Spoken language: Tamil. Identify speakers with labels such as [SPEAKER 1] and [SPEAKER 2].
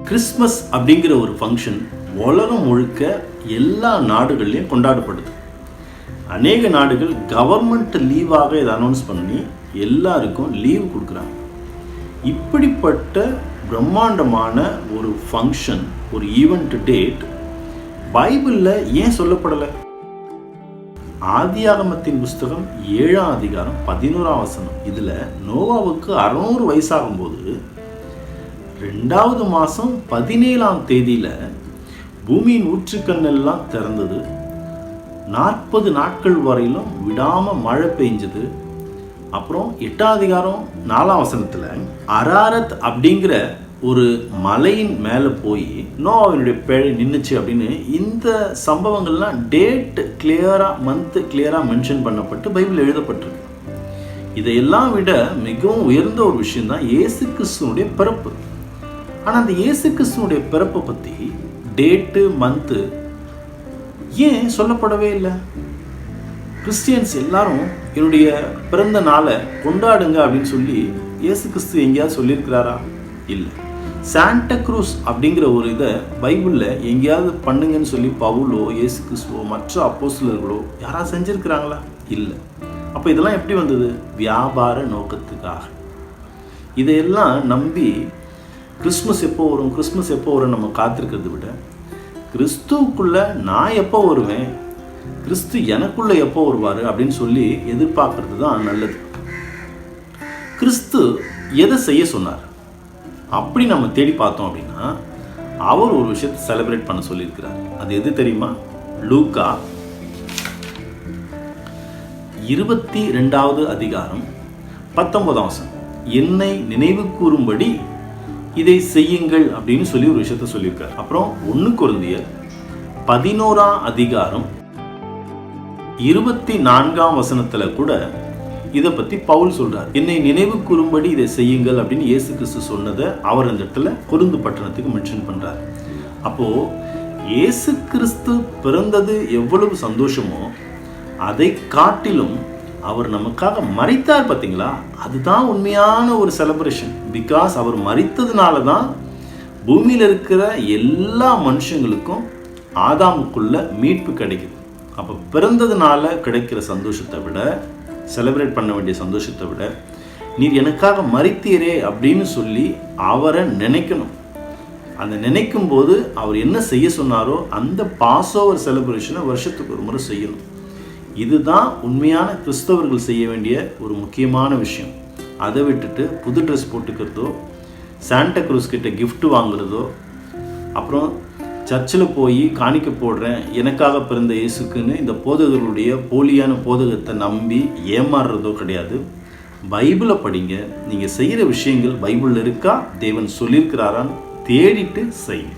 [SPEAKER 1] கிறிஸ்மஸ் அப்படிங்கிற ஒரு ஃபங்க்ஷன் உலகம் முழுக்க எல்லா நாடுகள்லையும் கொண்டாடப்படுது. அநேக நாடுகள் கவர்மெண்ட் லீவாக இதை அனௌன்ஸ் பண்ணி எல்லாருக்கும் லீவு கொடுக்குறாங்க. இப்படிப்பட்ட பிரம்மாண்டமான ஒரு ஃபங்க்ஷன், ஒரு ஈவெண்ட் டேட் பைபிளில் ஏன் சொல்லப்படலை? ஆதியாகமத்தின் புஸ்தகம் 7ஆம் அதிகாரம் 11ஆம் வசனம். இதில் நோவாவுக்கு 600 வயசாகும்போது 2வது மாதம் 17ஆம் தேதியில் பூமியின் ஊற்றுக்கண்ணெல்லாம் திறந்தது. 40 நாட்கள் வரையிலும் விடாமல் மழை பெஞ்சது. அப்புறம் 8ஆம் அதிகாரம் 4ஆம் வசனத்தில் அராரத் அப்படிங்கிற ஒரு மலையின் மேலே போய் நோவாவினுடைய பேழை நின்றுச்சு அப்படின்னு இந்த சம்பவங்கள்லாம் டேட் கிளியராக, மந்த் கிளியராக மென்ஷன் பண்ணப்பட்டு பைபிள் எழுதப்பட்டிருக்கு. இதையெல்லாம் விட மிகவும் உயர்ந்த ஒரு விஷயம்தான் இயேசு கிறிஸ்துவனுடைய பிறப்பு. ஆனால் அந்த இயேசு கிறிஸ்துவனுடைய பிறப்பை பற்றி டேட்டு, மந்த்து ஏன் சொல்லப்படவே இல்லை? கிறிஸ்டியன்ஸ் எல்லாரும் என்னுடைய பிறந்த நாளை கொண்டாடுங்க அப்படின்னு சொல்லி இயேசு கிறிஸ்து எங்கேயாவது சொல்லியிருக்கிறாரா? இல்லை. சாண்டா க்ரூஸ் அப்படிங்கிற ஒரு இதை பைபிளில் எங்கேயாவது பண்ணுங்கன்னு சொல்லி பவுலோ, இயேசு கிறிஸ்துவோ, மற்ற அப்போஸ்தலர்களோ யாராவது செஞ்சுருக்கிறாங்களா? இல்லை. அப்போ இதெல்லாம் எப்படி வந்தது? வியாபார நோக்கத்துக்காக. இதையெல்லாம் நம்பி கிறிஸ்மஸ் எப்போ வரும், கிறிஸ்மஸ் எப்போ வரும் நம்ம காத்திருக்கிறத விட, கிறிஸ்துவுக்குள்ளே நான் எப்போ வருவேன், கிறிஸ்து எனக்குள்ளே எப்போ வருவார் அப்படின்னு சொல்லி எதிர்பார்க்கறது தான் நல்லது. கிறிஸ்து எதை செய்ய சொன்னார் அப்படி நம்ம தேடி பார்த்தோம் அப்படின்னா, அவர் ஒரு விஷயத்தை செலிப்ரேட் பண்ண சொல்லியிருக்கிறார். அது எது தெரியுமா? லூக்கா 22வது அதிகாரம் 19ஆம் வசனம். என்னை நினைவு கூறும்படி இதை செய்யுங்கள் அப்படின்னு சொல்லி ஒரு விஷயத்த சொல்லியிருக்கார். அப்புறம் 1 கொரிந்தியர் 11ஆம் அதிகாரம் 24ஆம் வசனத்துல கூட இதை பற்றி பவுல் சொல்றார். என்னை நினைவு கூறும்படி இதை செய்யுங்கள் அப்படின்னு இயேசு கிறிஸ்து சொன்னதை அவர் அந்த இடத்துல கொரிந்து பட்டணத்துக்கு மென்ஷன் பண்றார். அப்போ இயேசு கிறிஸ்து பிறந்தது எவ்வளவு சந்தோஷமோ அதை காட்டிலும் அவர் நமக்காக மரித்தார் பார்த்தீங்களா, அதுதான் உண்மையான ஒரு செலிப்ரேஷன். பிகாஸ் அவர் மரித்ததுனால தான் பூமியில் இருக்கிற எல்லா மனுஷங்களுக்கும் ஆதாமுக்குள்ள மீட்பு கிடைக்குது. அப்போ பிறந்ததுனால கிடைக்கிற சந்தோஷத்தை விட, செலிப்ரேட் பண்ண வேண்டிய சந்தோஷத்தை விட, நீர் எனக்காக மரித்தீரே அப்படின்னு சொல்லி அவரை நினைக்கணும். அந்த நினைக்கும் போது அவர் என்ன செய்ய சொன்னாரோ அந்த பாஸ்ஓவர் செலிப்ரேஷனை வருஷத்துக்கு ஒரு முறை செய்யணும். இதுதான் உண்மையான கிறிஸ்தவர்கள் செய்ய வேண்டிய ஒரு முக்கியமான விஷயம். அதை விட்டுட்டு புது ட்ரெஸ் போட்டுக்கிறதோ, சாண்டா க்ரூஸ் கிட்ட கிஃப்ட் வாங்குறதோ, அப்புறம் சர்ச்சில் போய் காணிக்க போடுறேன் எனக்காக பிறந்த இயேசுக்குன்னு இந்த போதகர்களுடைய போலியான போதகத்தை நம்பி ஏமாறுறதோ கிடையாது. பைபிளை படிங்க. நீங்கள் செய்கிற விஷயங்கள் பைபிளில் இருக்கா, தேவன் சொல்லியிருக்கிறாரான்னு தேடிட்டு செய்யுங்க.